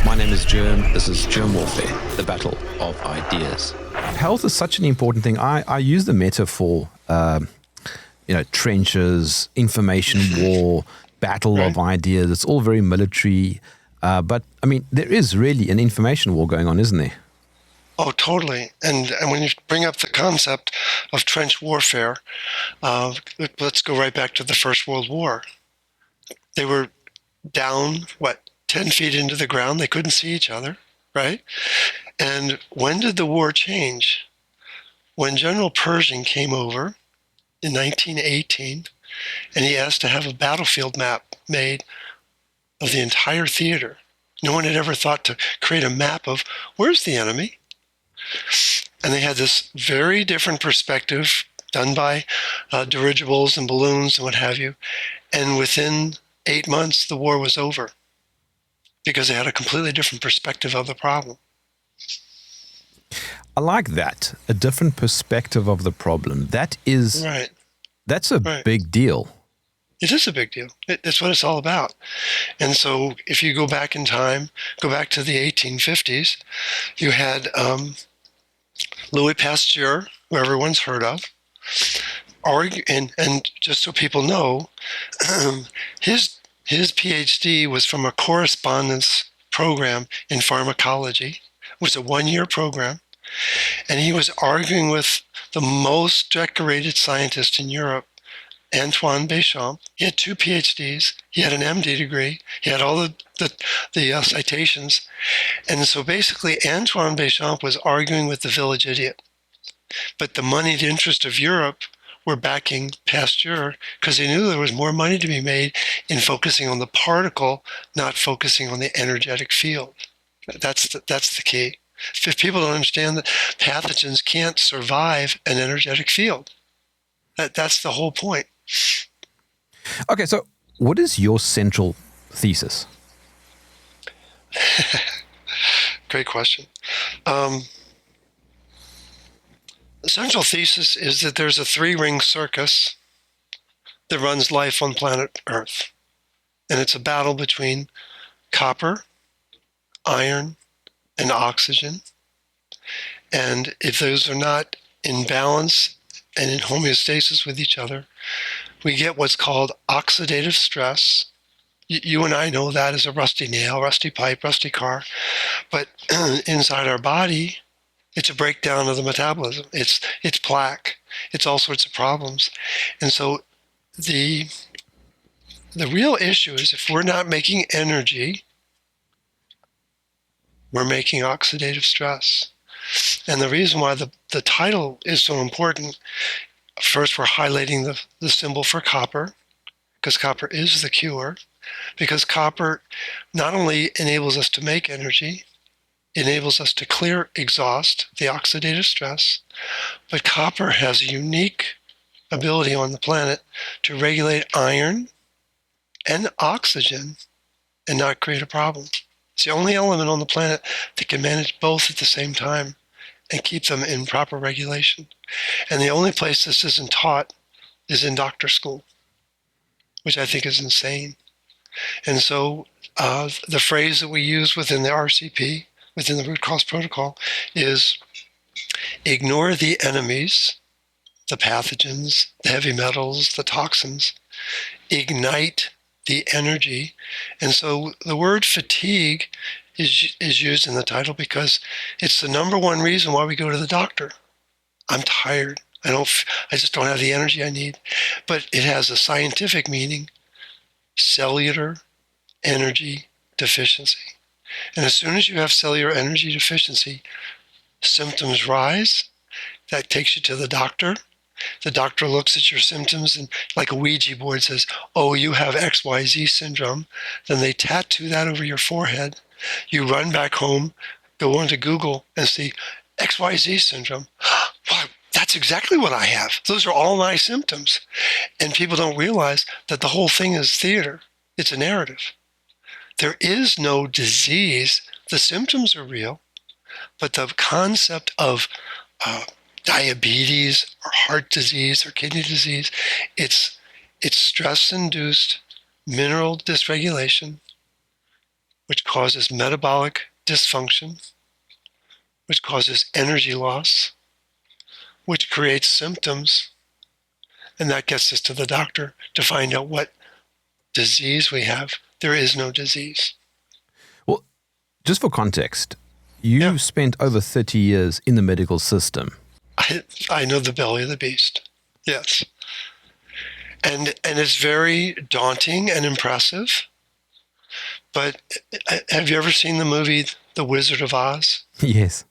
My name is Jerm. This is Germ Warfare, the battle of ideas. Health is such an important thing. I use the metaphor, trenches, information war, battle of ideas. It's all very military. But, I mean, there is really an information war going on, isn't there? Oh, totally. And when you bring up the concept of trench warfare, let's go right back to the First World War. They were down, 10 feet into the ground. They couldn't see each other, right? And when did the war change? When General Pershing came over in 1918, and he asked to have a battlefield map made of the entire theater. No one had ever thought to create a map of where's the enemy? And they had this very different perspective done by dirigibles and balloons and what have you. And within 8 months, the war was over because they had a completely different perspective of the problem. I like that. A different perspective of the problem. That's a big deal. It is a big deal. That's what it's all about. And so if you go back in time, go back to the 1850s, you had Louis Pasteur, who everyone's heard of, and just so people know, his PhD was from a correspondence program in pharmacology. It was a 1-year program. And he was arguing with the most decorated scientist in Europe, Antoine Béchamp. He had 2 PhDs. He had an MD degree. He had all the citations. And so basically, Antoine Béchamp was arguing with the village idiot. But the moneyed interest of Europe were backing Pasteur because they knew there was more money to be made in focusing on the particle, not focusing on the energetic field. That's the key. If people don't understand that pathogens can't survive an energetic field, that's the whole point. Okay, so what is your central thesis? Great question. The central thesis is that there's a 3-ring circus that runs life on planet Earth. And it's a battle between copper, iron, and oxygen. And if those are not in balance and in homeostasis with each other, we get what's called oxidative stress. You and I know that as a rusty nail, rusty pipe, rusty car. But inside our body, it's a breakdown of the metabolism. It's plaque. It's all sorts of problems. And so the real issue is if we're not making energy, we're making oxidative stress. And the reason why the title is so important, first we're highlighting the symbol for copper, because copper is the cure, because copper not only enables us to make energy, enables us to clear exhaust, the oxidative stress, but copper has a unique ability on the planet to regulate iron and oxygen and not create a problem. It's the only element on the planet that can manage both at the same time and keep them in proper regulation. And the only place this isn't taught is in doctor school, which I think is insane. And so the phrase that we use within the RCP, within the root cause protocol, is ignore the enemies, the pathogens, the heavy metals, the toxins, ignite the energy. And so the word fatigue is used in the title because it's the number one reason why we go to the doctor. I'm tired. I just don't have the energy I need. But it has a scientific meaning, cellular energy deficiency. And as soon as you have cellular energy deficiency, symptoms rise. That takes you to the doctor. The doctor looks at your symptoms and like a Ouija board says, oh, you have XYZ syndrome. Then they tattoo that over your forehead. You run back home, go onto Google and see XYZ syndrome. Wow, that's exactly what I have. Those are all my symptoms. And people don't realize that the whole thing is theater. It's a narrative. There is no disease. The symptoms are real, but the concept of diabetes or heart disease or kidney disease, it's stress-induced mineral dysregulation, which causes metabolic dysfunction, which causes energy loss, which creates symptoms, and that gets us to the doctor to find out what disease we have. There is no disease. Well, just for context, Yeah. you spent over 30 years in the medical system. I know the belly of the beast. Yes. And it's very daunting and impressive. But have you ever seen the movie The Wizard of Oz? Yes.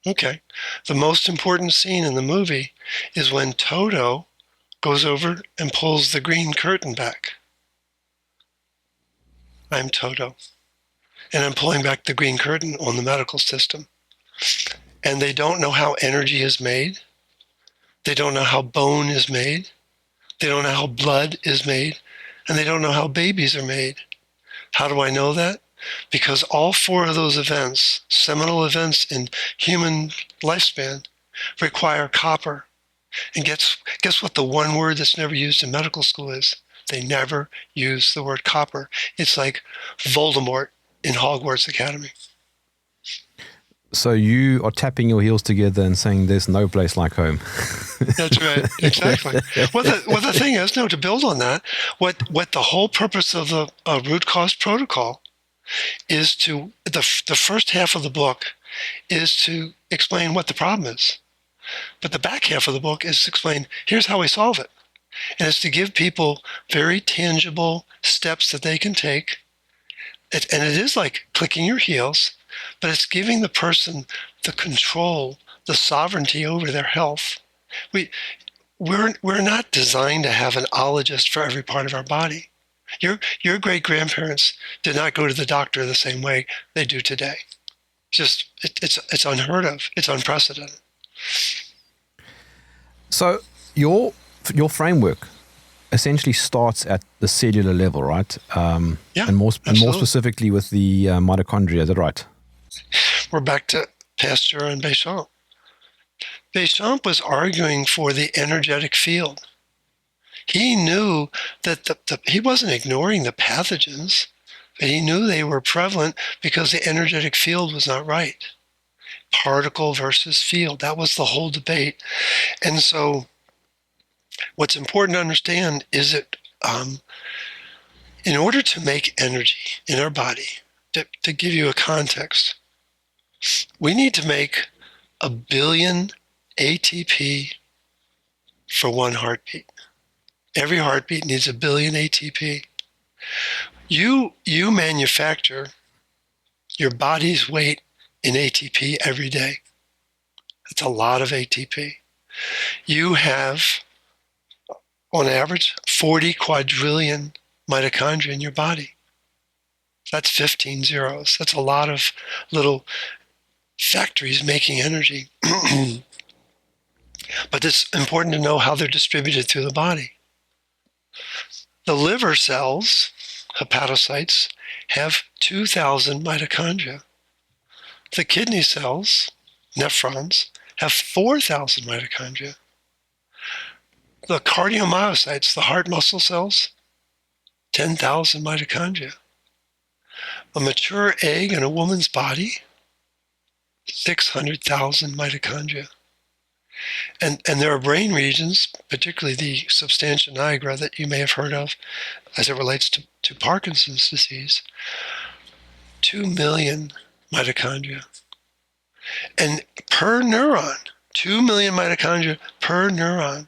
Okay. The most important scene in the movie is when Toto goes over and pulls the green curtain back. I'm Toto. And I'm pulling back the green curtain on the medical system. And they don't know how energy is made. They don't know how bone is made. They don't know how blood is made. And they don't know how babies are made. How do I know that? Because all four of those events, seminal events in human lifespan, require copper. And guess what the one word that's never used in medical school is? They never use the word copper. It's like Voldemort in Hogwarts Academy. So you are tapping your heels together and saying there's no place like home. That's right. Exactly. Well, the thing is, no, to build on that, what the whole purpose of the root cause protocol is to, the first half of the book is to explain what the problem is. But the back half of the book is to explain, here's how we solve it. And it's to give people very tangible steps that they can take. And it is like clicking your heels, but it's giving the person the control, the sovereignty over their health. We're not designed to have an ologist for every part of our body. Your great-grandparents did not go to the doctor the same way they do today. It's unheard of. It's unprecedented. So your framework essentially starts at the cellular level, right? Yeah, and more absolutely. specifically with the mitochondria. Is that right? We're back to Pasteur and Béchamp. Béchamp was arguing for the energetic field. He knew that he wasn't ignoring the pathogens, but he knew they were prevalent because the energetic field was not right. Particle versus field, that was the whole debate. And so what's important to understand is that in order to make energy in our body, to give you a context, we need to make 1 billion ATP for one heartbeat. Every heartbeat needs 1 billion ATP. You manufacture your body's weight in ATP every day. That's a lot of ATP. You have, on average, 40 quadrillion mitochondria in your body. That's 15 zeros. That's a lot of little factories making energy. But it's important to know how they're distributed through the body. The liver cells, hepatocytes, have 2,000 mitochondria. The kidney cells, nephrons, have 4,000 mitochondria. The cardiomyocytes, the heart muscle cells, 10,000 mitochondria. A mature egg in a woman's body, 600,000 mitochondria. And there are brain regions, particularly the substantia nigra that you may have heard of as it relates to Parkinson's disease, 2 million mitochondria. And per neuron, 2 million mitochondria per neuron.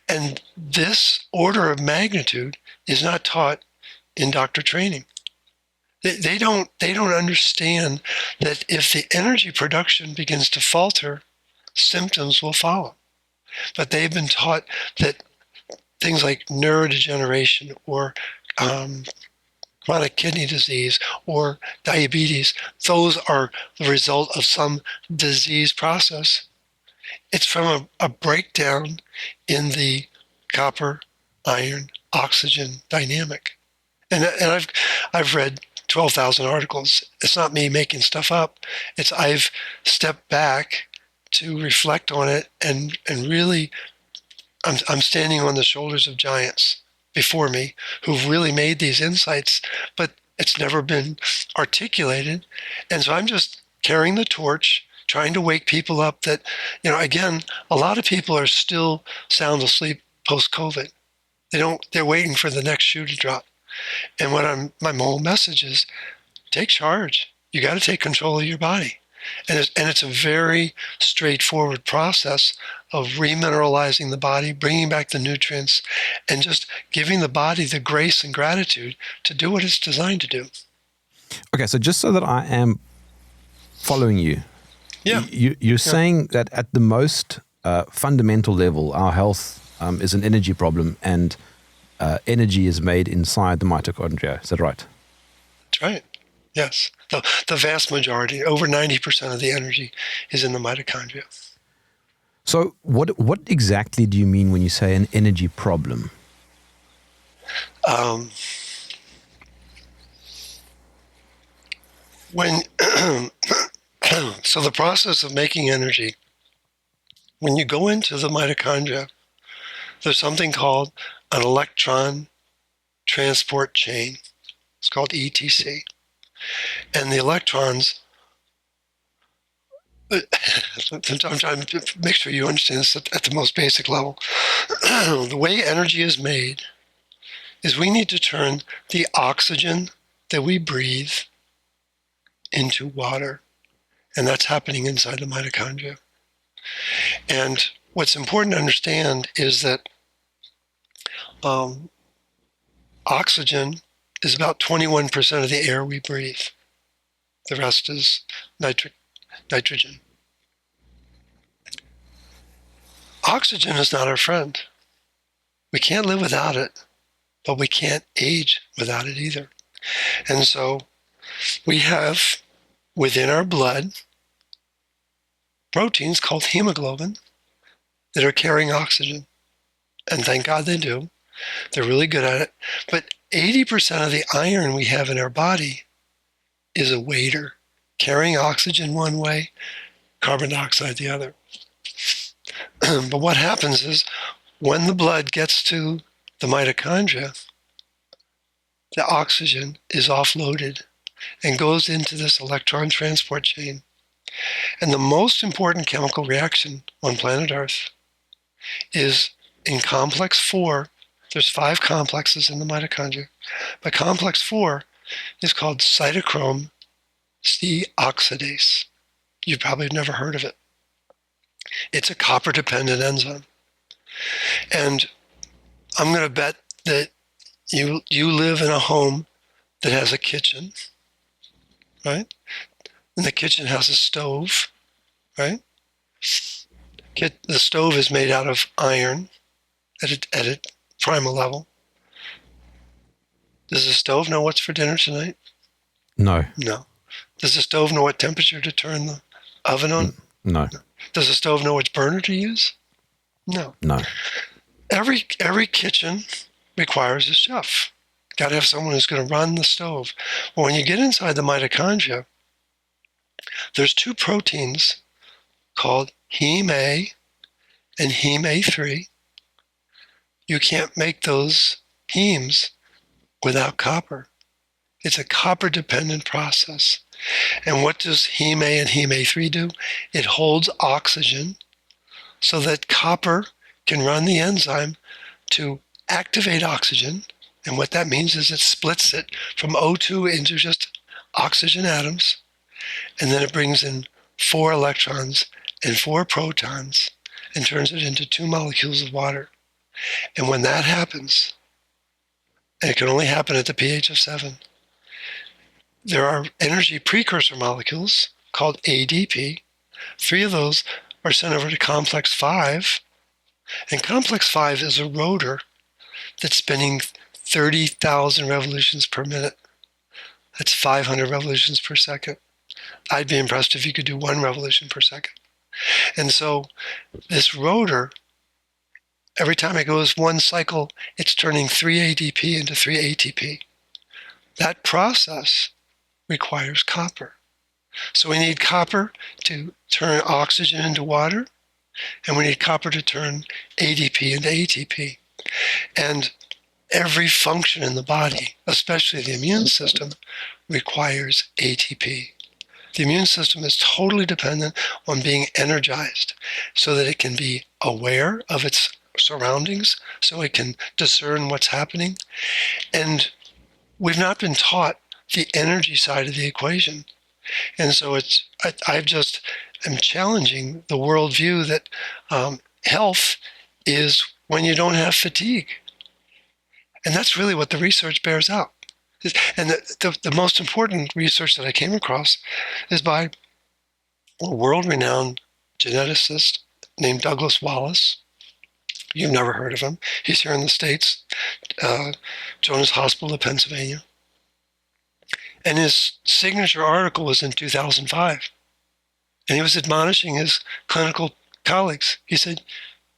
And this order of magnitude is not taught in doctor training. They don't understand that if the energy production begins to falter, symptoms will follow. But they've been taught that things like neurodegeneration or chronic kidney disease or diabetes, those are the result of some disease process. It's from a breakdown in the copper, iron, oxygen dynamic. And I've read 12,000 articles. It's not me making stuff up. It's I've stepped back to reflect on it and really I'm standing on the shoulders of giants before me who've really made these insights. But It's never been articulated. And so I'm just carrying the torch, trying to wake people up that, again, a lot of people are still sound asleep post-COVID. They're waiting for the next shoe to drop. And my whole message is, take charge. You got to take control of your body. And it's a very straightforward process of remineralizing the body, bringing back the nutrients, and just giving the body the grace and gratitude to do what it's designed to do. Okay, so just so that I am following you, Yeah. you're saying that at the most fundamental level, our health is an energy problem, and energy is made inside the mitochondria. Is that right? That's right. Yes. The vast majority, over 90% of the energy is in the mitochondria. So what exactly do you mean when you say an energy problem? So the process of making energy, when you go into the mitochondria, there's something called an electron transport chain. It's called ETC. And the electrons, I'm trying to make sure you understand this at the most basic level. The way energy is made is we need to turn the oxygen that we breathe into water. And that's happening inside the mitochondria. And what's important to understand is that oxygen is about 21% of the air we breathe. The rest is nitrogen. Oxygen is not our friend. We can't live without it, but we can't age without it either. And so we have within our blood proteins called hemoglobin that are carrying oxygen. And thank God they do. They're really good at it. But 80% of the iron we have in our body is a waiter, carrying oxygen one way, carbon dioxide the other. But what happens is when the blood gets to the mitochondria, the oxygen is offloaded and goes into this electron transport chain. And the most important chemical reaction on planet Earth is in complex 4. There's 5 complexes in the mitochondria, but complex 4 is called cytochrome C oxidase. You've probably never heard of it. It's a copper-dependent enzyme. And I'm going to bet that you live in a home that has a kitchen, right? And the kitchen has a stove, right? The stove is made out of iron at a primal level. Does the stove know what's for dinner tonight? No. No. Does the stove know what temperature to turn the oven on? No. Does the stove know which burner to use? No. No. Every kitchen requires a chef. Got to have someone who's going to run the stove. Well, when you get inside the mitochondria, there's 2 proteins called heme A and heme A3. You can't make those hemes without copper. It's a copper-dependent process. And what does heme A and heme A3 do? It holds oxygen so that copper can run the enzyme to activate oxygen. And what that means is it splits it from O2 into just oxygen atoms. And then it brings in 4 electrons and 4 protons and turns it into 2 molecules of water. And when that happens, and it can only happen at the pH of 7, there are energy precursor molecules called ADP. 3 of those are sent over to complex 5. And complex 5 is a rotor that's spinning 30,000 revolutions per minute. That's 500 revolutions per second. I'd be impressed if you could do 1 revolution per second. And so this rotor, every time it goes 1 cycle, it's turning 3 ADP into 3 ATP. That process requires copper. So we need copper to turn oxygen into water, and we need copper to turn ADP into ATP. And every function in the body, especially the immune system, requires ATP. The immune system is totally dependent on being energized so that it can be aware of its surroundings, so it can discern what's happening. And we've not been taught the energy side of the equation. And so I'm challenging the worldview that health is when you don't have fatigue. And that's really what the research bears out. And the most important research that I came across is by a world-renowned geneticist named Douglas Wallace. You've never heard of him. He's here in the States, Jonas Hospital of Pennsylvania. And his signature article was in 2005. And he was admonishing his clinical colleagues. He said,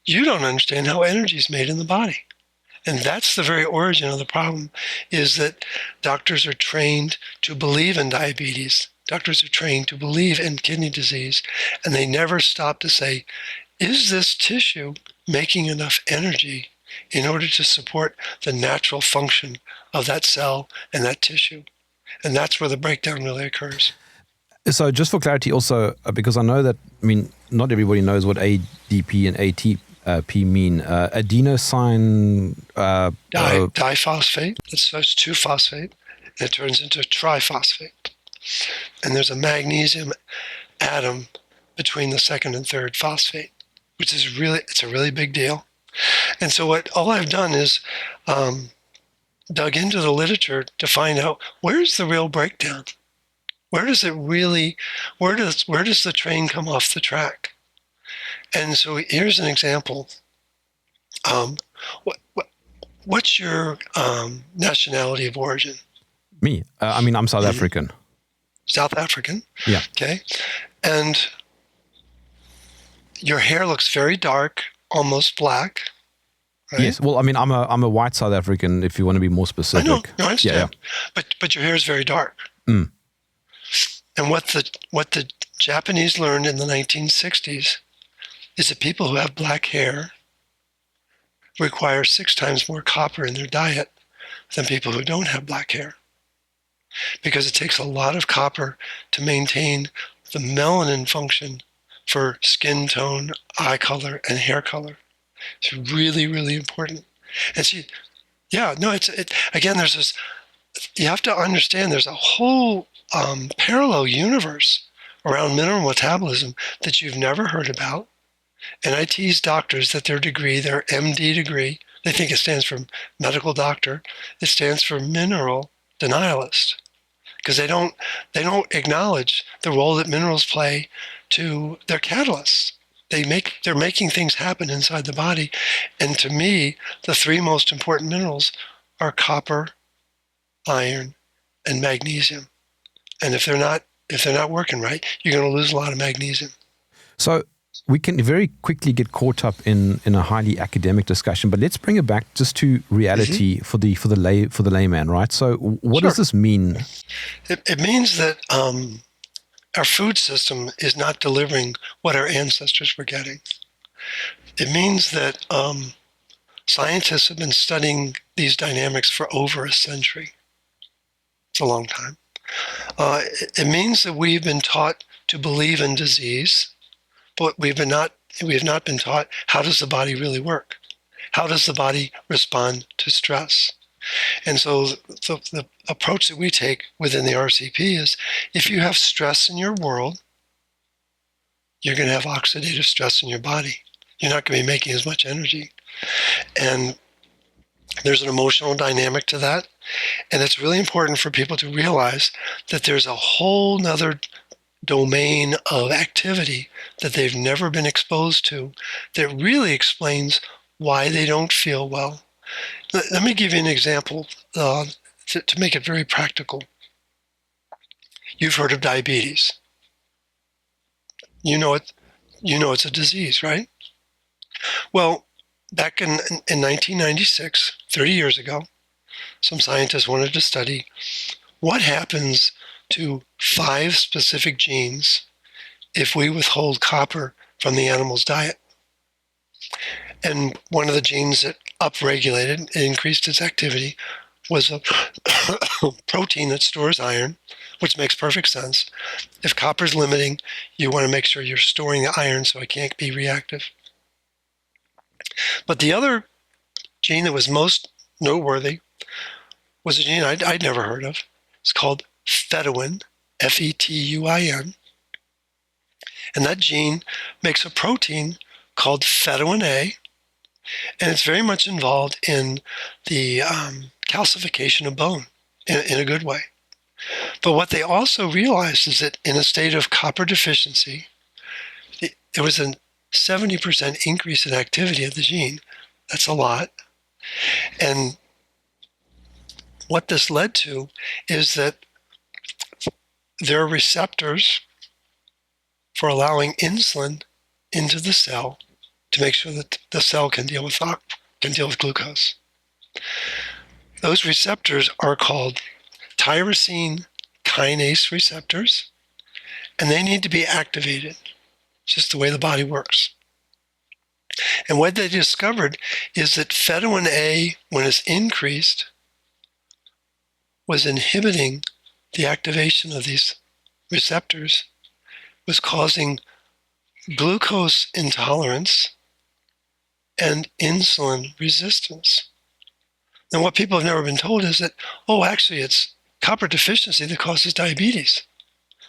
you don't understand how energy is made in the body. And that's the very origin of the problem, is that doctors are trained to believe in diabetes. Doctors are trained to believe in kidney disease. And they never stop to say, is this tissue making enough energy in order to support the natural function of that cell and that tissue? And that's where the breakdown really occurs. So just for clarity also, because I know that, not everybody knows what ADP and ATP mean. Adenosine... diphosphate. It's 2-phosphate. And it turns into triphosphate. And there's a magnesium atom between the second and third phosphate, which is it's a really big deal. And so all I've done is dug into the literature to find out, where's the real breakdown? Where does the train come off the track? And so here's an example. What's your nationality of origin? Me? I'm South African. South African? Yeah. Okay. And your hair looks very dark, almost black. Right? Yes. Well, I'm a white South African, if you want to be more specific. I know. No, I understand. Yeah. But your hair is very dark. Mm. And what the Japanese learned in the 1960s is that people who have black hair require 6 times more copper in their diet than people who don't have black hair, because it takes a lot of copper to maintain the melanin function for skin tone, eye color, and hair color. It's really, really important. And see, again, there's this, you have to understand there's a whole parallel universe around mineral metabolism that you've never heard about. And I tease doctors that their MD degree, they think it stands for medical doctor. It stands for mineral denialist, because they don't acknowledge the role that minerals play to their catalysts. They're making things happen inside the body. And to me, the 3 most important minerals are copper, iron, and magnesium. And if they're not working right, you're going to lose a lot of magnesium. So we can very quickly get caught up in a highly academic discussion, but let's bring it back just to reality for the layman, right? So what does this mean? It means that our food system is not delivering what our ancestors were getting. It means that scientists have been studying these dynamics for over a century. It's a long time. It means that we've been taught to believe in disease, but we have not been taught, how does the body really work? How does the body respond to stress? And so the approach that we take within the RCP is, if you have stress in your world, you're going to have oxidative stress in your body. You're not going to be making as much energy. And there's an emotional dynamic to that. And it's really important for people to realize that there's a whole nother domain of activity that they've never been exposed to that really explains why they don't feel well. Let me give you an example to make it very practical. You've heard of diabetes. You know it's a disease, right? Well, back in 1996, 30 years ago, some scientists wanted to study what happens to 5 specific genes if we withhold copper from the animal's diet. And one of the genes that upregulated, it increased its activity, was a protein that stores iron, which makes perfect sense. If copper is limiting, you want to make sure you're storing the iron so it can't be reactive. But the other gene that was most noteworthy was a gene I'd never heard of. It's called fetuin, Fetuin. And that gene makes a protein called fetuin A, and it's very much involved in the calcification of bone in a good way. But what they also realized is that in a state of copper deficiency, there was a 70% increase in activity of the gene. That's a lot. And what this led to is that there are receptors for allowing insulin into the cell to make sure that the cell can deal with glucose. Those receptors are called tyrosine kinase receptors, and they need to be activated. It's just the way the body works. And what they discovered is that fetuin A, when it's increased, was inhibiting the activation of these receptors, was causing glucose intolerance and insulin resistance. And what people have never been told is that, actually it's copper deficiency that causes diabetes.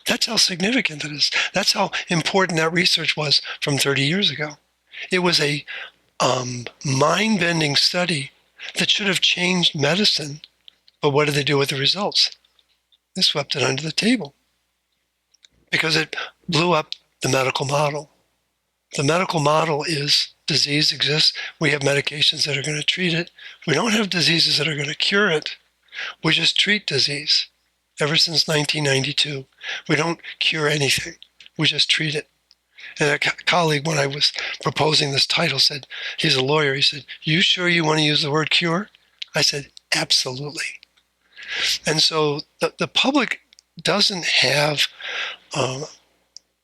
That's how significant it is. That's how important that research was from 30 years ago. It was a mind-bending study that should have changed medicine, but what did they do with the results? They swept it under the table because it blew up the medical model. The medical model is disease exists. We have medications that are going to treat it. We don't have diseases that are going to cure it. We just treat disease. Ever since 1992, we don't cure anything. We just treat it. And a colleague, when I was proposing this title, said, he's a lawyer, he said, "You sure you want to use the word cure?" I said, absolutely. And so the public doesn't have, and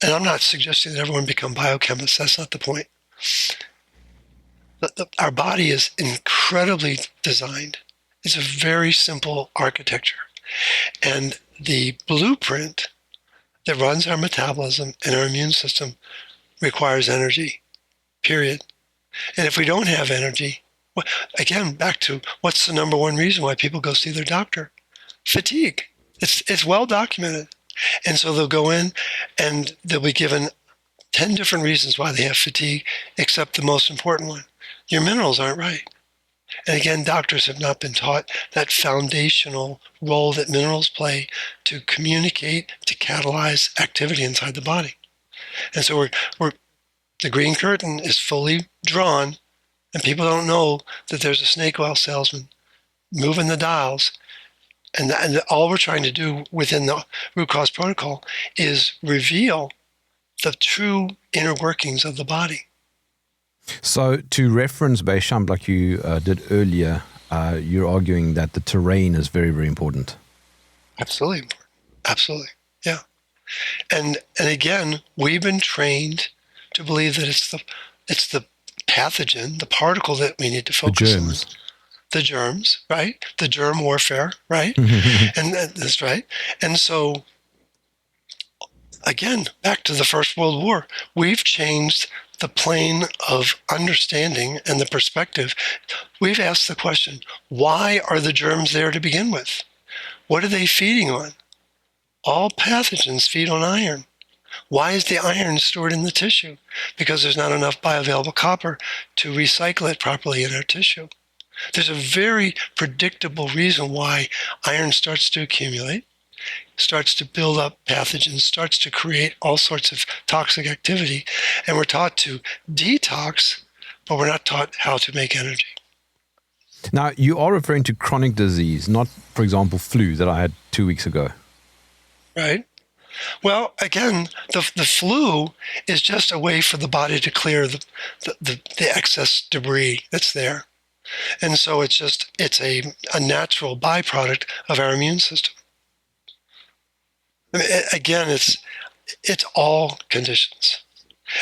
I'm not suggesting that everyone become biochemists, that's not the point. Our body is incredibly designed. It's a very simple architecture. And the blueprint that runs our metabolism and our immune system requires energy, period. And if we don't have energy, again, back to what's the number one reason why people go see their doctor? Fatigue. It's well documented. And so they'll go in and they'll be given 10 different reasons why they have fatigue, except the most important one. Your minerals aren't right. And again, doctors have not been taught that foundational role that minerals play to communicate, to catalyze activity inside the body. And so the green curtain is fully drawn, and people don't know that there's a snake oil salesman moving the dials. And all we're trying to do within the root cause protocol is reveal the true inner workings of the body. So to reference Bayesham, like you did earlier, you're arguing that the terrain is very, very important. Absolutely important. Absolutely. Yeah. And again, we've been trained to believe that it's the pathogen, the particle that we need to focus on. The germs, right? The germ warfare, right? And that's right. And so, again, back to the First World War, we've changed the plane of understanding and the perspective. We've asked the question, why are the germs there to begin with? What are they feeding on? All pathogens feed on iron. Why is the iron stored in the tissue? Because there's not enough bioavailable copper to recycle it properly in our tissue. There's a very predictable reason why iron starts to accumulate, starts to build up pathogens, starts to create all sorts of toxic activity. And we're taught to detox, but we're not taught how to make energy. Now, you are referring to chronic disease, not, for example, flu that I had 2 weeks ago. Right. Well, again, the flu is just a way for the body to clear the excess debris that's there. And so it's a natural byproduct of our immune system. I mean, again, it's all conditions.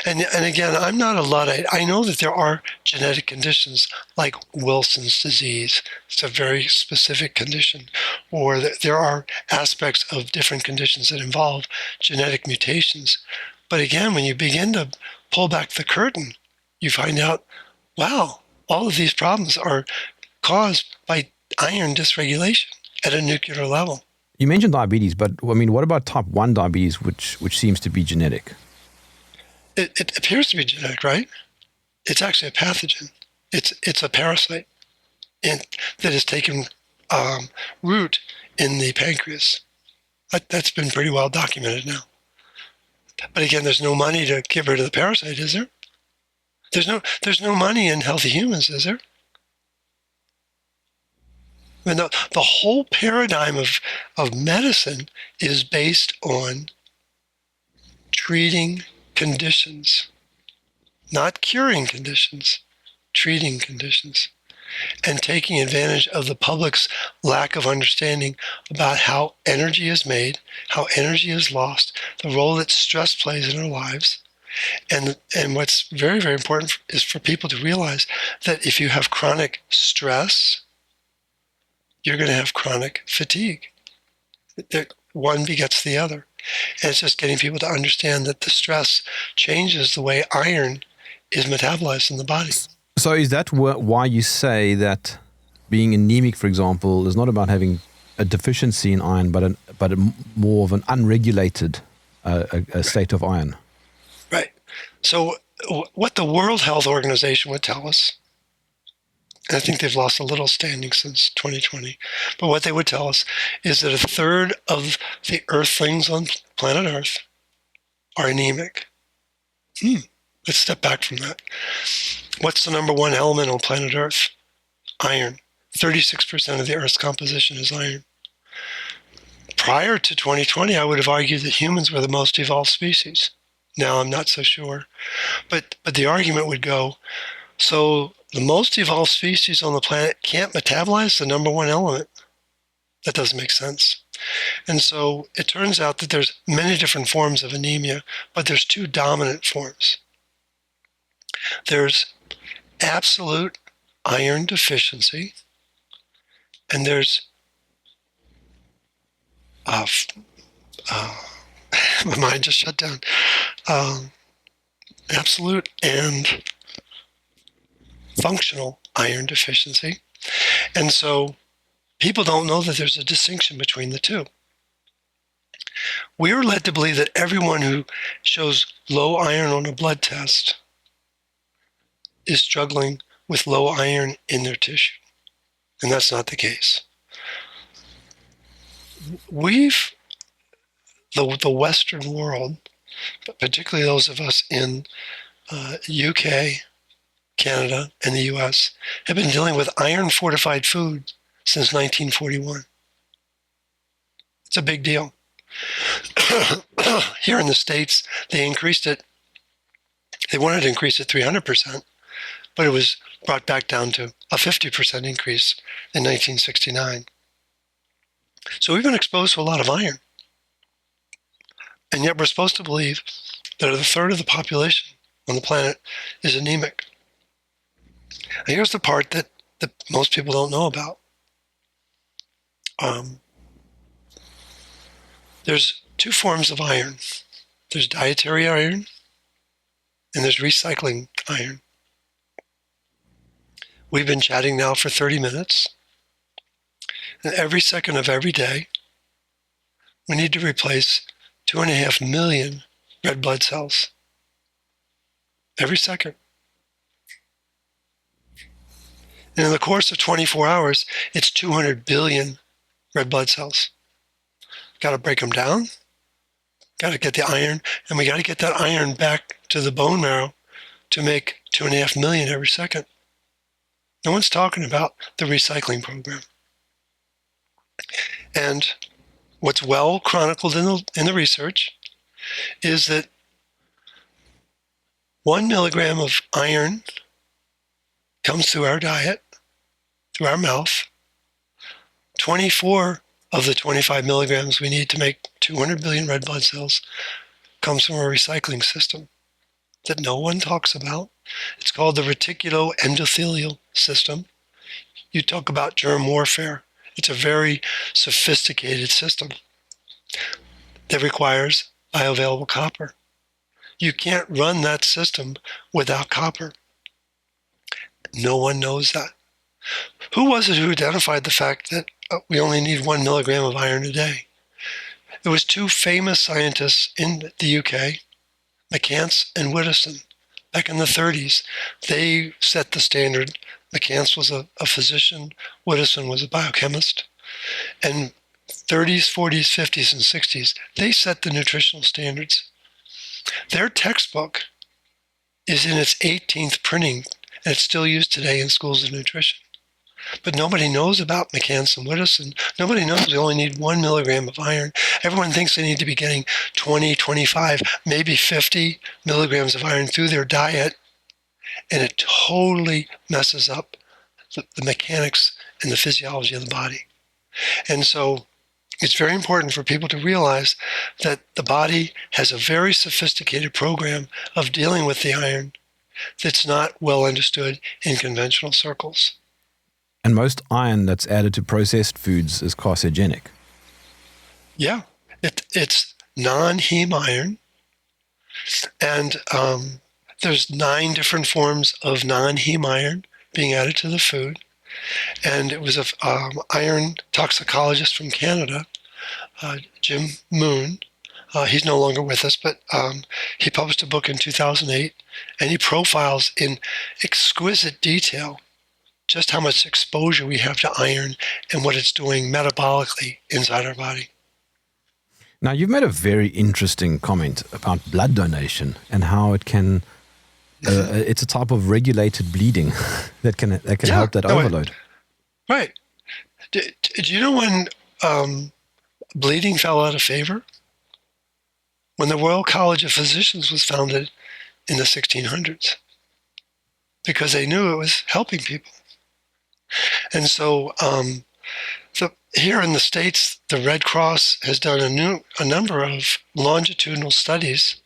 And again, I'm not a Luddite. I know that there are genetic conditions like Wilson's disease. It's a very specific condition. Or that there are aspects of different conditions that involve genetic mutations. But again, when you begin to pull back the curtain, you find out, wow, all of these problems are caused by iron dysregulation at a nuclear level. You mentioned diabetes, but I mean, what about type 1 diabetes, which seems to be genetic? It appears to be genetic, right? It's actually a pathogen. It's a parasite that has taken root in the pancreas. That's been pretty well documented now. But again, there's no money to get rid of the parasite, is there? There's no money in healthy humans, is there? I mean, the whole paradigm of medicine is based on treating conditions, not curing conditions, treating conditions, and taking advantage of the public's lack of understanding about how energy is made, how energy is lost, the role that stress plays in our lives. And what's very, very important is for people to realize that if you have chronic stress, you're going to have chronic fatigue. One begets the other. And it's just getting people to understand that the stress changes the way iron is metabolized in the body. So is that why you say that being anemic, for example, is not about having a deficiency in iron, but more of an unregulated a state of iron? Right. So what the World Health Organization would tell us, and I think they've lost a little standing since 2020, but what they would tell us is that a third of the earthlings on planet Earth are anemic. Let's step back from that. What's the number one element on planet Earth? Iron. 36% of the Earth's composition is iron. Prior to 2020, I would have argued that humans were the most evolved species. Now I'm not so sure. But the argument would go, so the most evolved species on the planet can't metabolize the number one element. That doesn't make sense. And so it turns out that there's many different forms of anemia, but there's two dominant forms. There's absolute iron deficiency, and there's my mind just shut down. Absolute and functional iron deficiency. And so people don't know that there's a distinction between the two. We are led to believe that everyone who shows low iron on a blood test is struggling with low iron in their tissue. And that's not the case. The Western world, particularly those of us in UK, Canada, and the US, have been dealing with iron-fortified food since 1941. It's a big deal. Here in the States, they increased it. They wanted to increase it 300%, but it was brought back down to a 50% increase in 1969. So we've been exposed to a lot of iron. And yet we're supposed to believe that a third of the population on the planet is anemic. And here's the part that most people don't know about. There's two forms of iron. There's dietary iron, and there's recycling iron. We've been chatting now for 30 minutes. And every second of every day, we need to replace 2.5 million red blood cells. Every second. And in the course of 24 hours, it's 200 billion red blood cells. Got to break them down. Got to get the iron, and we got to get that iron back to the bone marrow to make 2.5 million every second. No one's talking about the recycling program. And what's well chronicled in the research is that 1 milligram of iron comes through our diet, through our mouth. 24 of the 25 milligrams we need to make 200 billion red blood cells comes from our recycling system. that no one talks about. It's called the reticuloendothelial system. You talk about germ warfare. It's a very sophisticated system that requires bioavailable copper. You can't run that system without copper. No one knows that. Who was it who identified the fact that we only need 1 milligram of iron a day? It was two famous scientists in the UK, McCants and Widdowson, back in the 30s. They set the standard. McCants was a physician. Widdowson was a biochemist. And 30s, 40s, 50s, and 60s, they set the nutritional standards. Their textbook is in its 18th printing, and it's still used today in schools of nutrition. But nobody knows about McCants and Widdowson. Nobody knows we only need 1 milligram of iron. Everyone thinks they need to be getting 20, 25, maybe 50 milligrams of iron through their diet, and it totally messes up the mechanics and the physiology of the body. And so it's very important for people to realize that the body has a very sophisticated program of dealing with the iron that's not well understood in conventional circles. And most iron that's added to processed foods is carcinogenic. Yeah, it's non-heme iron. And there's 9 different forms of non-heme iron being added to the food. And it was an iron toxicologist from Canada, Jim Moon. He's no longer with us, but he published a book in 2008, and he profiles in exquisite detail just how much exposure we have to iron and what it's doing metabolically inside our body. Now, you've made a very interesting comment about blood donation and how it can, it's a type of regulated bleeding that can help that overload. Right. Do you know when bleeding fell out of favor? When the Royal College of Physicians was founded in the 1600s, because they knew it was helping people. And so here in the States, the Red Cross has done a number of longitudinal studies,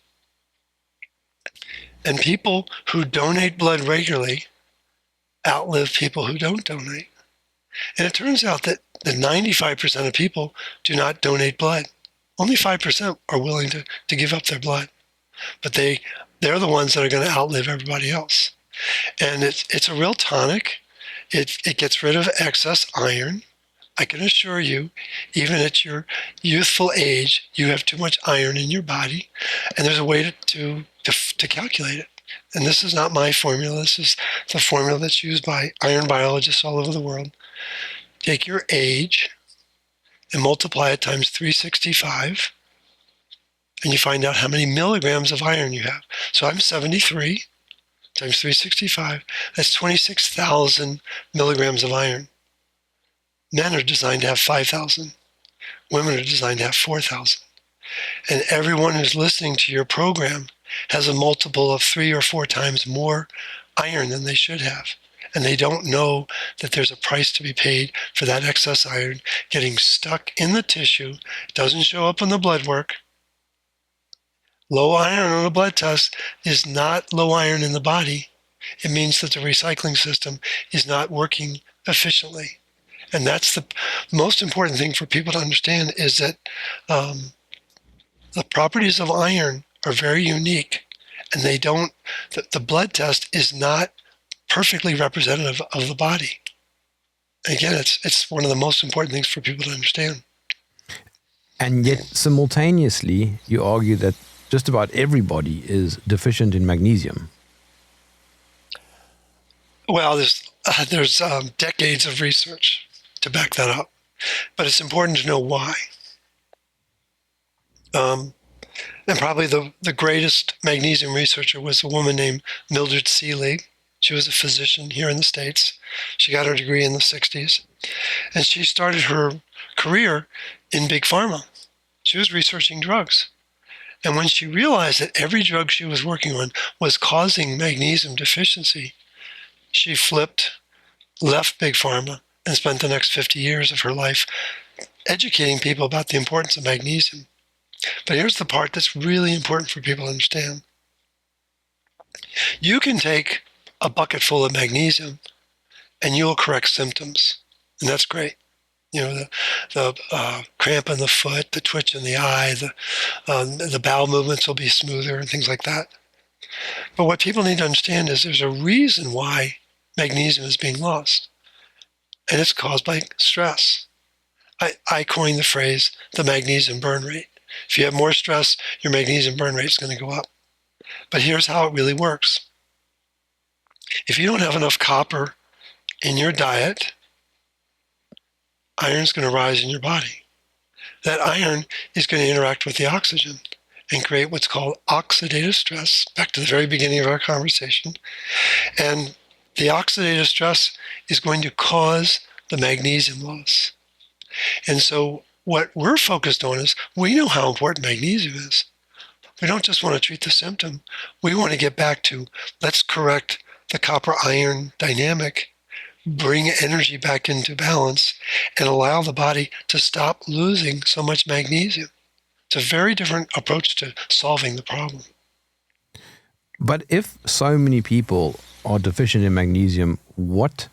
and people who donate blood regularly outlive people who don't donate. And it turns out that 95% of people do not donate blood. Only 5% are willing to give up their blood. But they're the ones that are going to outlive everybody else. And it's a real tonic. It gets rid of excess iron. I can assure you, even at your youthful age, you have too much iron in your body, and there's a way to calculate it. And this is not my formula. This is the formula that's used by iron biologists all over the world. Take your age and multiply it times 365, and you find out how many milligrams of iron you have. So I'm 73 times 365. That's 26,000 milligrams of iron. Men are designed to have 5,000. Women are designed to have 4,000. And everyone who's listening to your program has a multiple of 3 or 4 times more iron than they should have. And they don't know that there's a price to be paid for that excess iron getting stuck in the tissue. It doesn't show up on the blood work. Low iron on a blood test is not low iron in the body. It means that the recycling system is not working efficiently. And that's the most important thing for people to understand, is that the properties of iron are very unique, and the blood test is not perfectly representative of the body. Again, it's one of the most important things for people to understand. And yet, simultaneously, you argue that just about everybody is deficient in magnesium. Well, there's decades of research to back that up, but it's important to know why. And probably the greatest magnesium researcher was a woman named Mildred Seeley. She was a physician here in the States. She got her degree in the 60s. And she started her career in big pharma. She was researching drugs. And when she realized that every drug she was working on was causing magnesium deficiency, she left big pharma, and spent the next 50 years of her life educating people about the importance of magnesium. But here's the part that's really important for people to understand. You can take a bucket full of magnesium and you'll correct symptoms. And that's great. You know, the cramp in the foot, the twitch in the eye, the bowel movements will be smoother and things like that. But what people need to understand is there's a reason why magnesium is being lost, and it's caused by stress. I coined the phrase the magnesium burn rate. If you have more stress, your magnesium burn rate is going to go up. But here's how it really works. If you don't have enough copper in your diet, iron's going to rise in your body. That iron is going to interact with the oxygen and create what's called oxidative stress, back to the very beginning of our conversation. And the oxidative stress is going to cause the magnesium loss. And so what we're focused on is we know how important magnesium is. We don't just want to treat the symptom. We want to get back to, let's correct the copper-iron dynamic, bring energy back into balance, and allow the body to stop losing so much magnesium. It's a very different approach to solving the problem. But if so many people are deficient in magnesium, what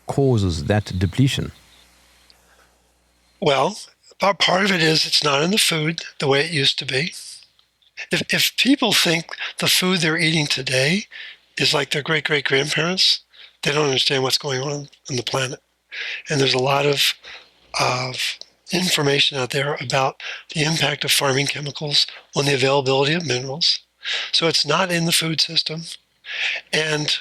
causes that depletion? Well, part of it is it's not in the food the way it used to be. If people think the food they're eating today is like their great-great-grandparents, they don't understand what's going on the planet. And there's a lot of information out there about the impact of farming chemicals on the availability of minerals. So it's not in the food system. And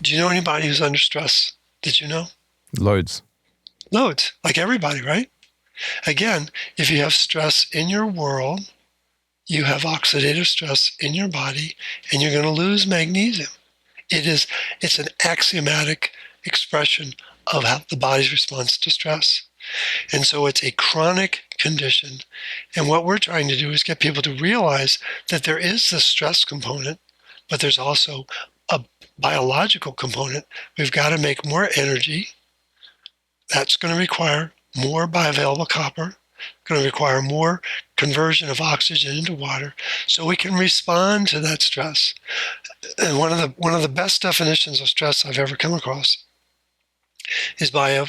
do you know anybody who's under stress? Did you know? Loads. Loads, like everybody, right? Again, if you have stress in your world, you have oxidative stress in your body, and you're going to lose magnesium. It's an axiomatic expression of how the body's response to stress. And so it's a chronic condition. And what we're trying to do is get people to realize that there is the stress component, but there's also a biological component. We've got to make more energy. That's going to require more bioavailable copper, going to require more conversion of oxygen into water, so we can respond to that stress. And one of the best definitions of stress I've ever come across is by a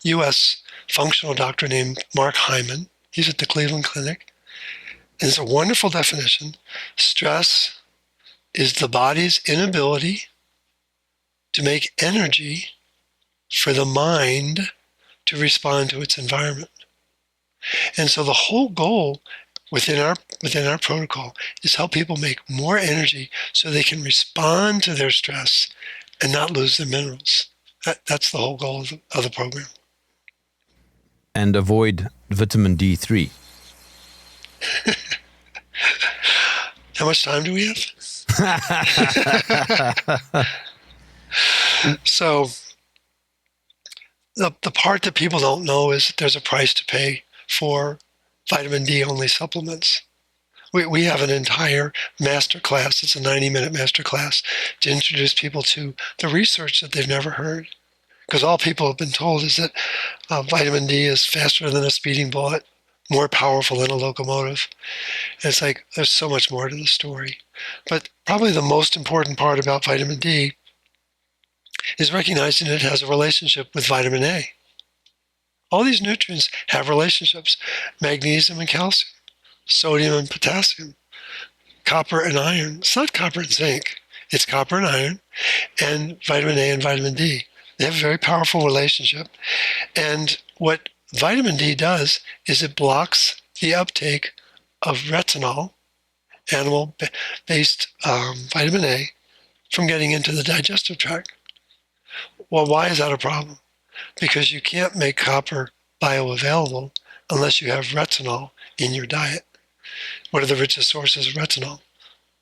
U.S. functional doctor named Mark Hyman. He's at the Cleveland Clinic. And it's a wonderful definition. Stress is the body's inability to make energy for the mind to respond to its environment. And so the whole goal within our protocol is help people make more energy so they can respond to their stress and not lose their minerals. That's the whole goal of the program. And avoid vitamin D3. How much time do we have? So the part that people don't know is that there's a price to pay for vitamin D only supplements. We have an entire master class. It's a 90-minute master class to introduce people to the research that they've never heard. Because all people have been told is that vitamin D is faster than a speeding bullet, more powerful than a locomotive. And it's like, there's so much more to the story. But probably the most important part about vitamin D is recognizing it has a relationship with vitamin A. All these nutrients have relationships: magnesium and calcium, sodium and potassium, copper and iron. It's not copper and zinc. It's copper and iron, and vitamin A and vitamin D. They have a very powerful relationship. And what vitamin D does is it blocks the uptake of retinol, animal-based vitamin A, from getting into the digestive tract. Well, why is that a problem? Because you can't make copper bioavailable unless you have retinol in your diet. What are the richest sources of retinol?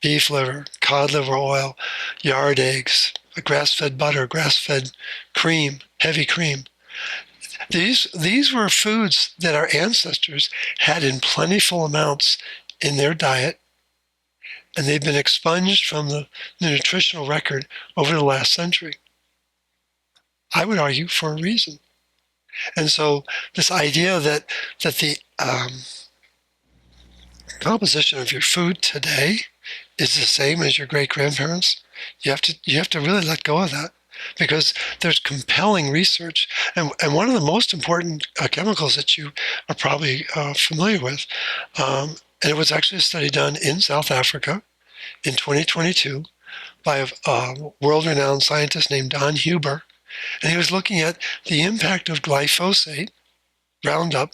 Beef liver, cod liver oil, yard eggs, grass-fed butter, grass-fed cream, heavy cream. These were foods that our ancestors had in plentiful amounts in their diet, and they've been expunged from the nutritional record over the last century. I would argue for a reason. And so this idea that the composition of your food today is the same as your great-grandparents, you have to really let go of that, because there's compelling research. And one of the most important chemicals that you are probably familiar with, and it was actually a study done in South Africa in 2022 by a world-renowned scientist named Don Huber, and he was looking at the impact of glyphosate, Roundup,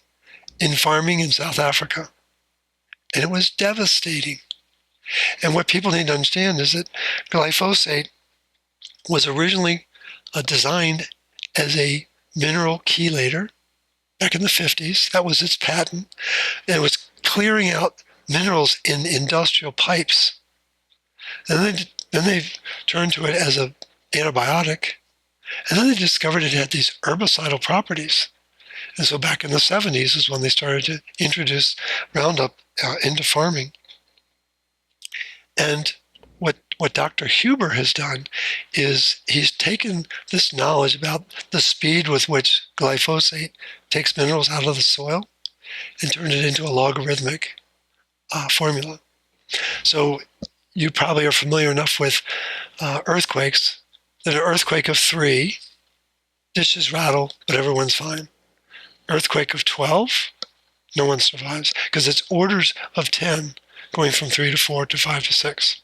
in farming in South Africa. And it was devastating. And what people need to understand is that glyphosate was originally designed as a mineral chelator back in the 50s. That was its patent. And it was clearing out minerals in industrial pipes. And then they turned to it as an antibiotic. And then they discovered it had these herbicidal properties. And so back in the 70s is when they started to introduce Roundup into farming. And what Dr. Huber has done is he's taken this knowledge about the speed with which glyphosate takes minerals out of the soil and turned it into a logarithmic formula. So you probably are familiar enough with earthquakes that an earthquake of 3, dishes rattle, but everyone's fine. Earthquake of 12, no one survives, because it's orders of 10 going from 3 to 4 to 5 to 6.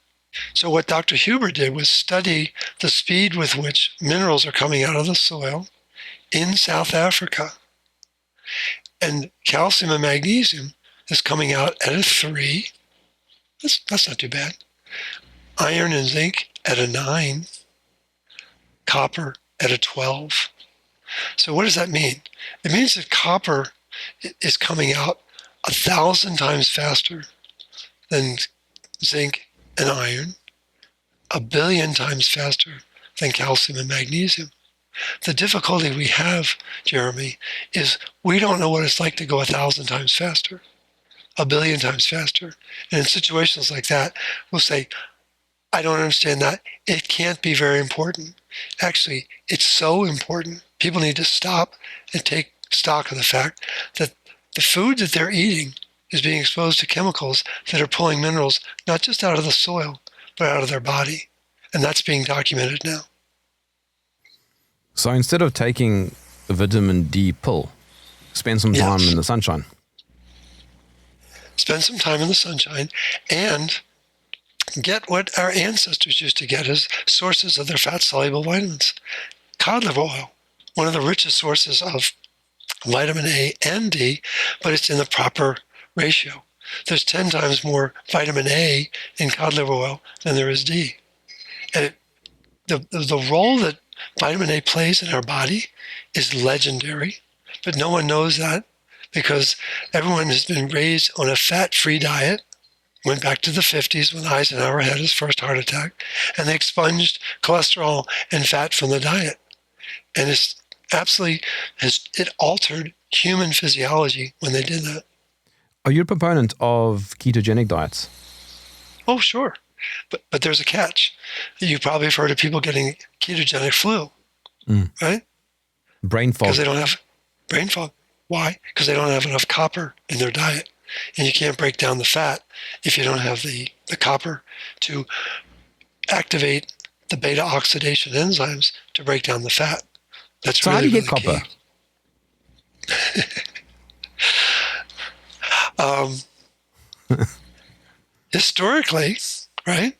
So what Dr. Huber did was study the speed with which minerals are coming out of the soil in South Africa. And calcium and magnesium is coming out at a 3. That's not too bad. Iron and zinc at a 9. Copper at a 12. So what does that mean? It means that copper is coming out 1,000 times faster than zinc and iron, 1 billion times faster than calcium and magnesium. The difficulty we have, Jeremy, is we don't know what it's like to go 1,000 times faster, 1 billion times faster. And in situations like that, we'll say, I don't understand that. It can't be very important. Actually, it's so important. People need to stop and take stock of the fact that the food that they're eating is being exposed to chemicals that are pulling minerals not just out of the soil, but out of their body. And that's being documented now. So instead of taking the vitamin D pill, spend some time in the sunshine. Spend some time in the sunshine and get what our ancestors used to get as sources of their fat-soluble vitamins. Cod liver oil, one of the richest sources of vitamin A and D, but it's in the proper ratio. There's 10 times more vitamin A in cod liver oil than there is D. And the role that vitamin A plays in our body is legendary, but no one knows that because everyone has been raised on a fat-free diet. Went back to the 50s when Eisenhower had his first heart attack, and they expunged cholesterol and fat from the diet. And it altered human physiology when they did that. Are you a proponent of ketogenic diets? Oh, sure. But there's a catch. You probably have heard of people getting ketogenic flu, right? Brain fog. Because they don't have brain fog. Why? Because they don't have enough copper in their diet. And you can't break down the fat if you don't have the copper to activate the beta oxidation enzymes to break down the fat. That's so really, how do you really get copper? Historically, right?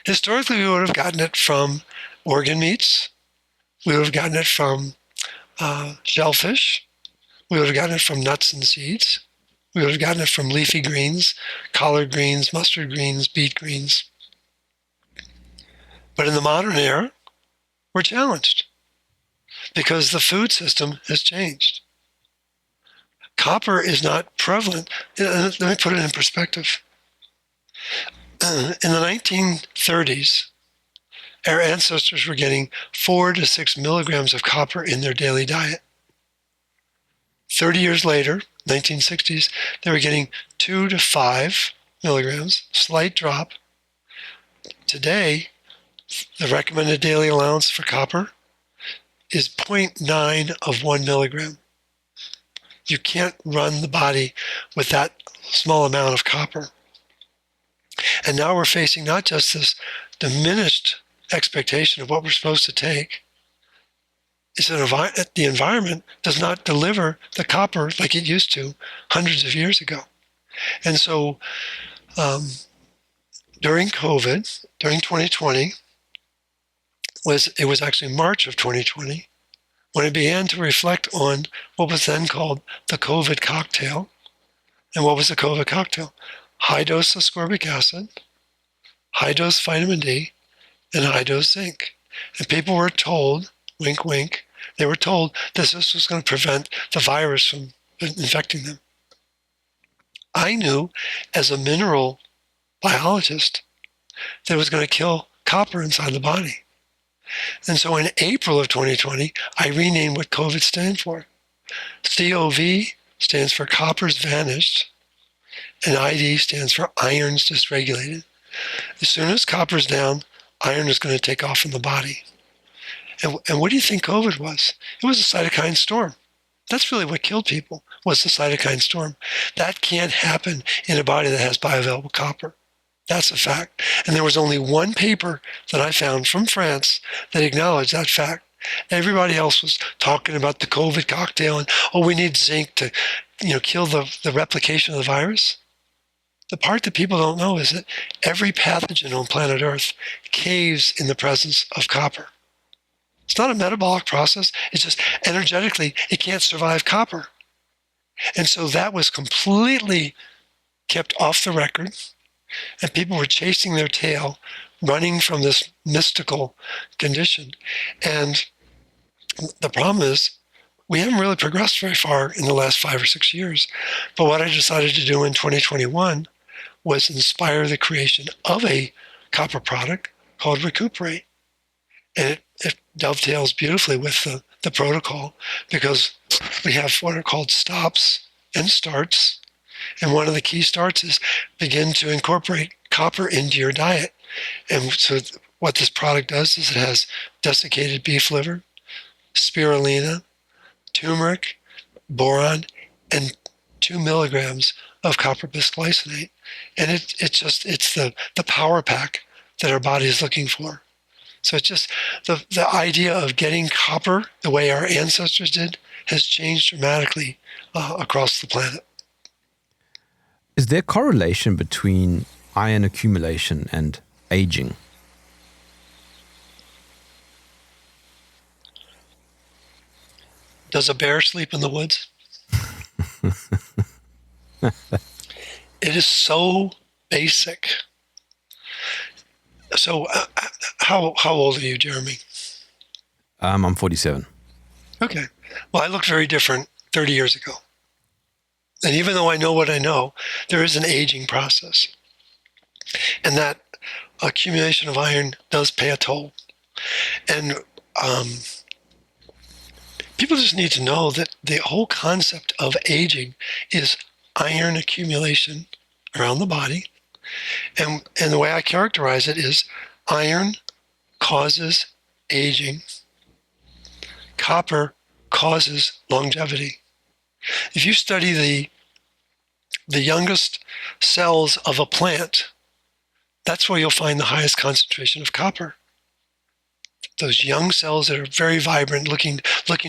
Historically, we would have gotten it from organ meats. We would have gotten it from shellfish. We would have gotten it from nuts and seeds. We would have gotten it from leafy greens, collard greens, mustard greens, beet greens. But in the modern era, we're challenged because the food system has changed. Copper is not prevalent. Let me put it in perspective. In the 1930s, our ancestors were getting 4 to 6 milligrams of copper in their daily diet. 30 years later, 1960s, they were getting 2 to 5 milligrams, slight drop. Today, the recommended daily allowance for copper is 0.9 of 1 milligram. You can't run the body with that small amount of copper. And now we're facing not just this diminished expectation of what we're supposed to take, is that the environment does not deliver the copper like it used to hundreds of years ago. And so during COVID, during 2020, it was actually March of 2020, when I began to reflect on what was then called the COVID cocktail. And what was the COVID cocktail? High dose ascorbic acid, high dose vitamin D, and high dose zinc. And people were told, wink, wink, they were told this was going to prevent the virus from infecting them. I knew as a mineral biologist that it was going to kill copper inside the body. And so in April of 2020, I renamed what COVID stands for. COV stands for copper's vanished, and ID stands for iron's dysregulated. As soon as copper's down, iron is going to take off from the body. And what do you think COVID was? It was a cytokine storm. That's really what killed people, was the cytokine storm. That can't happen in a body that has bioavailable copper. That's a fact. And there was only one paper that I found from France that acknowledged that fact. Everybody else was talking about the COVID cocktail and, oh, we need zinc to, kill the replication of the virus. The part that people don't know is that every pathogen on planet Earth caves in the presence of copper. It's not a metabolic process. It's just energetically, it can't survive copper. And so that was completely kept off the record. And people were chasing their tail, running from this mystical condition. And the problem is, we haven't really progressed very far in the last 5 or 6 years. But what I decided to do in 2021 was inspire the creation of a copper product called Recuperate. And it dovetails beautifully with the protocol, because we have what are called stops and starts. And one of the key starts is begin to incorporate copper into your diet. And so what this product does is it has desiccated beef liver, spirulina, turmeric, boron, and 2 milligrams of copper bisglycinate. And it's the power pack that our body is looking for. So it's just the idea of getting copper the way our ancestors did has changed dramatically across the planet. Is there correlation between iron accumulation and aging? Does a bear sleep in the woods? It is so basic. So how old are you, Jeremy? I'm 47. Okay. Well, I looked very different 30 years ago. And even though I know what I know, there is an aging process. And that accumulation of iron does pay a toll. And people just need to know that the whole concept of aging is iron accumulation around the body. And the way I characterize it is iron causes aging. Copper causes longevity. If you study the youngest cells of a plant, that's where you'll find the highest concentration of copper. Those young cells that are very vibrant, looking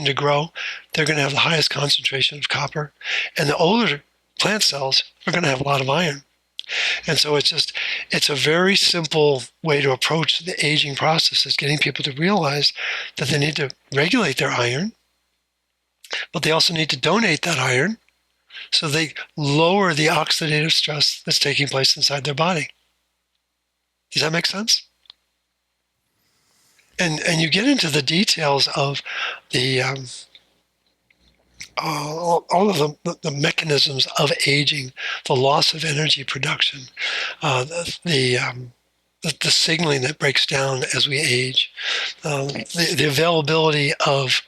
to grow, they're going to have the highest concentration of copper. And the older plant cells are going to have a lot of iron. And so it's a very simple way to approach the aging process, is getting people to realize that they need to regulate their iron, but they also need to donate that iron so they lower the oxidative stress that's taking place inside their body. Does that make sense? And you get into the details of the all of the mechanisms of aging, the loss of energy production, the signaling that breaks down as we age, the availability of,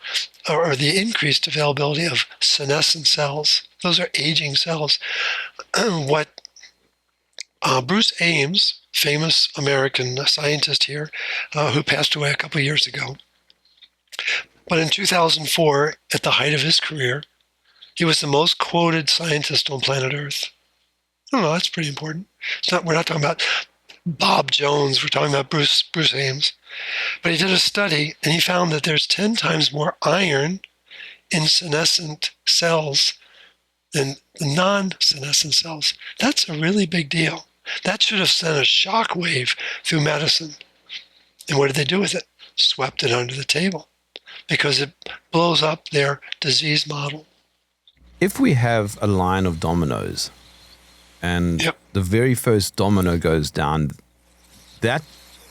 or the increased availability of senescent cells. Those are aging cells. What Bruce Ames, famous American scientist here, who passed away a couple of years ago, but in 2004, at the height of his career, he was the most quoted scientist on planet Earth. I don't know, that's pretty important. We're not talking about Bob Jones. We're talking about Bruce Ames. But he did a study, and he found that there's 10 times more iron in senescent cells than the non-senescent cells. That's a really big deal. That should have sent a shock wave through medicine. And what did they do with it? Swept it under the table because it blows up their disease model. If we have a line of dominoes and the very first domino goes down, that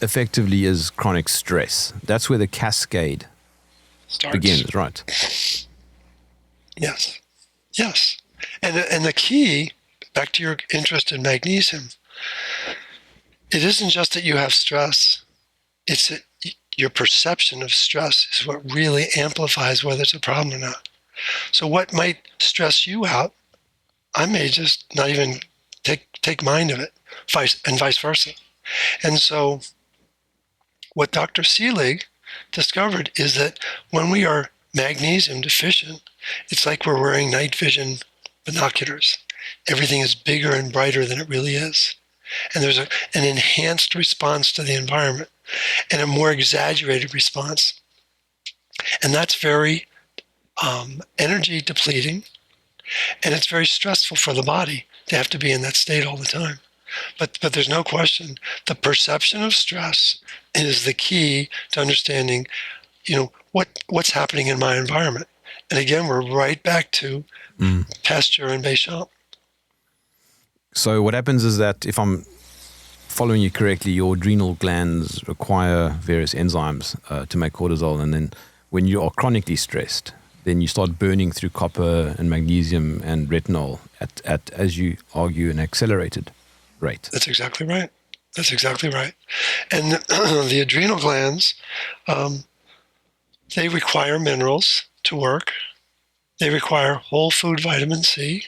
effectively is chronic stress. That's where the cascade begins, right? Yes. Yes. And the key, back to your interest in magnesium, it isn't just that you have stress, it's that your perception of stress is what really amplifies whether it's a problem or not. So what might stress you out, I may just not even take mind of it, vice versa. And so what Dr. Seelig discovered is that when we are magnesium deficient, it's like we're wearing night vision binoculars. Everything is bigger and brighter than it really is. And there's an enhanced response to the environment and a more exaggerated response. And that's very energy depleting, and it's very stressful for the body to have to be in that state all the time. But there's no question, the perception of stress is the key to understanding, what's happening in my environment. And again, we're right back to Pasteur and Béchamp. So what happens is that if I'm following you correctly, your adrenal glands require various enzymes to make cortisol, and then when you are chronically stressed, then you start burning through copper and magnesium and retinol at as you argue, an accelerated rate. That's exactly right. That's exactly right. And the adrenal glands, they require minerals to work. They require whole food vitamin C.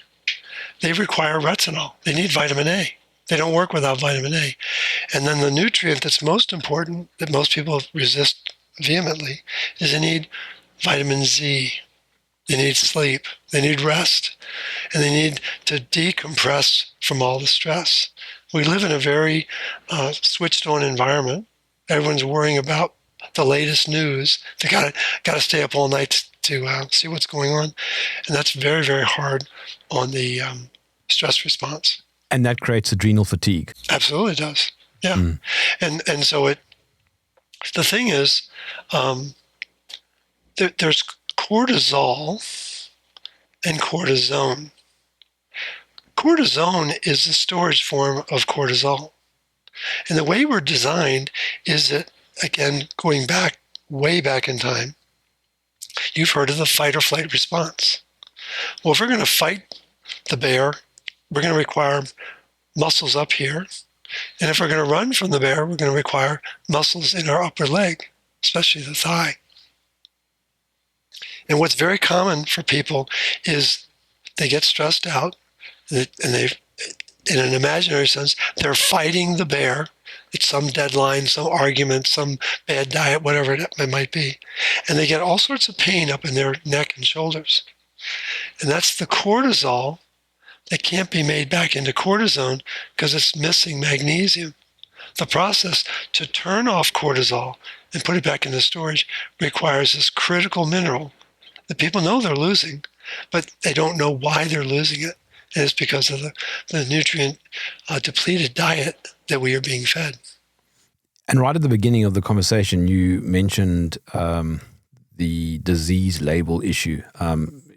They require retinol. They need vitamin A. They don't work without vitamin A. And then the nutrient that's most important, that most people resist vehemently, is they need vitamin Z. They need sleep. They need rest. And they need to decompress from all the stress. We live in a very switched on environment. Everyone's worrying about the latest news. They got to stay up all night to see what's going on. And that's very, very hard on the stress response. And that creates adrenal fatigue. Absolutely does. Yeah. And so the thing is, there's cortisol and cortisone. Cortisone is the storage form of cortisol. And the way we're designed is that, again, going back, way back in time, you've heard of the fight or flight response. Well, if we're going to fight the bear, we're going to require muscles up here. And if we're going to run from the bear, we're going to require muscles in our upper leg, especially the thigh. And what's very common for people is they get stressed out, and they, in an imaginary sense, they're fighting the bear. It's some deadline, some argument, some bad diet, whatever it might be. And they get all sorts of pain up in their neck and shoulders. And that's the cortisol that can't be made back into cortisone because it's missing magnesium. The process to turn off cortisol and put it back into storage requires this critical mineral that people know they're losing, but they don't know why they're losing it. And it's because of the nutrient depleted diet that we are being fed. And right at the beginning of the conversation, you mentioned the disease label issue.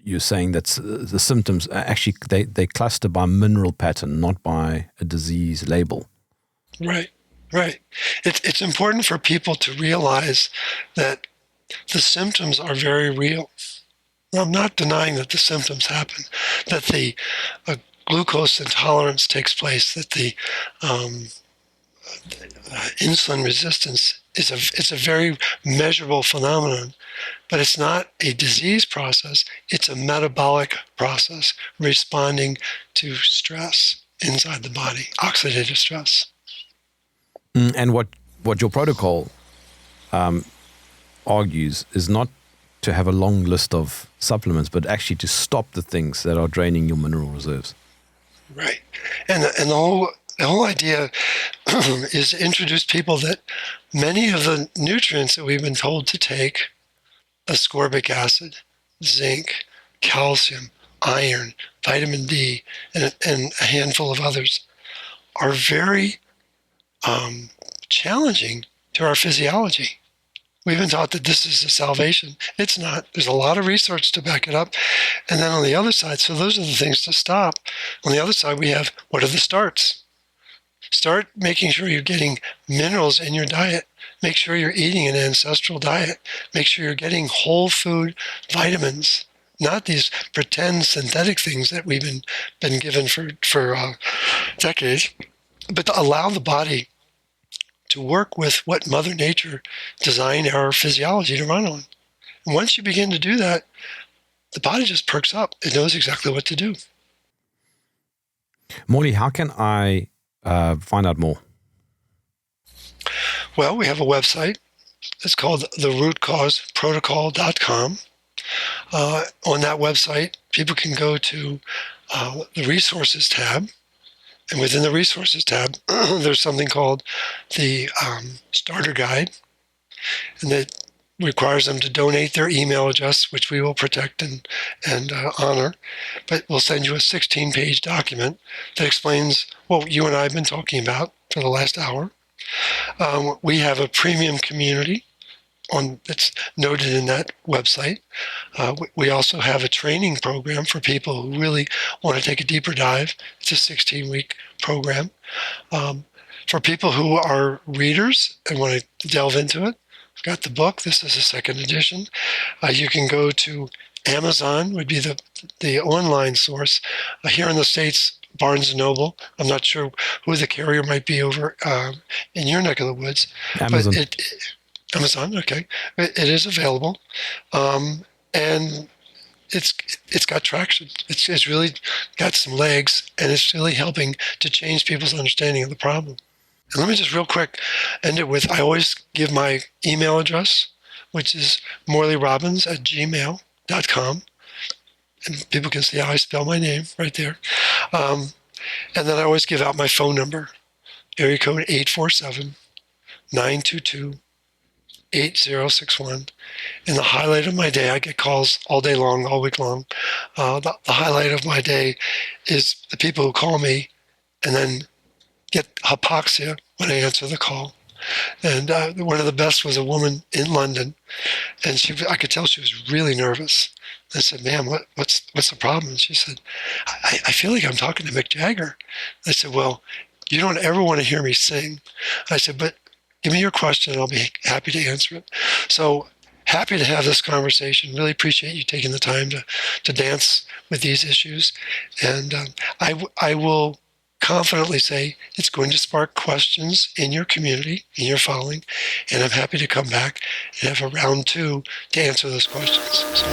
You're saying that the symptoms actually they cluster by mineral pattern, not by a disease label. Right. It's important for people to realize that the symptoms are very real. Now, I'm not denying that the symptoms happen, that the glucose intolerance takes place, that the insulin resistance it's a very measurable phenomenon, but it's not a disease process. It's a metabolic process responding to stress inside the body, oxidative stress. And what your protocol argues is not to have a long list of supplements, but actually to stop the things that are draining your mineral reserves. Right. And the whole The whole idea is to introduce people that many of the nutrients that we've been told to take, ascorbic acid, zinc, calcium, iron, vitamin D, and a handful of others, are very challenging to our physiology. We've been taught that this is a salvation. It's not. There's a lot of research to back it up. And then on the other side, so those are the things to stop. On the other side, we have, what are the starts? Start making sure you're getting minerals in your diet. Make sure you're eating an ancestral diet. Make sure you're getting whole food vitamins, not these pretend synthetic things that we've been given for decades, but to allow the body to work with what Mother Nature designed our physiology to run on. And once you begin to do that, the body just perks up. It knows exactly what to do. Morley, how can I find out more? Well, we have a website. It's called therootcauseprotocol.com. On that website, people can go to the resources tab. And within the resources tab, there's something called the starter guide. And that requires them to donate their email address, which we will protect and honor. But we'll send you a 16-page document that explains what you and I have been talking about for the last hour. We have a premium community that's noted in that website. We also have a training program for people who really want to take a deeper dive. It's a 16-week program. For people who are readers and want to delve into it, I've got the book. This is a second edition. You can go to Amazon, would be the online source. Here in the States, Barnes & Noble. I'm not sure who the carrier might be over in your neck of the woods. Amazon. But Amazon, okay. It is available. And it's got traction. It's really got some legs, and it's really helping to change people's understanding of the problem. And let me just real quick end it with, I always give my email address, which is morleyrobbins@gmail.com. And people can see how I spell my name right there. And then I always give out my phone number, area code 847-922-8061. In the highlight of my day, I get calls all day long, all week long. The highlight of my day is the people who call me and then get hypoxia when I answer the call. And one of the best was a woman in London, and I could tell she was really nervous. I said, "Ma'am, what's the problem?" And she said, I feel like I'm talking to Mick Jagger. I said, "Well, you don't ever want to hear me sing." I said, "But give me your question and I'll be happy to answer it." So happy to have this conversation. Really appreciate you taking the time to dance with these issues. And I will confidently say it's going to spark questions in your community, in your following, and I'm happy to come back and have a round two to answer those questions. So.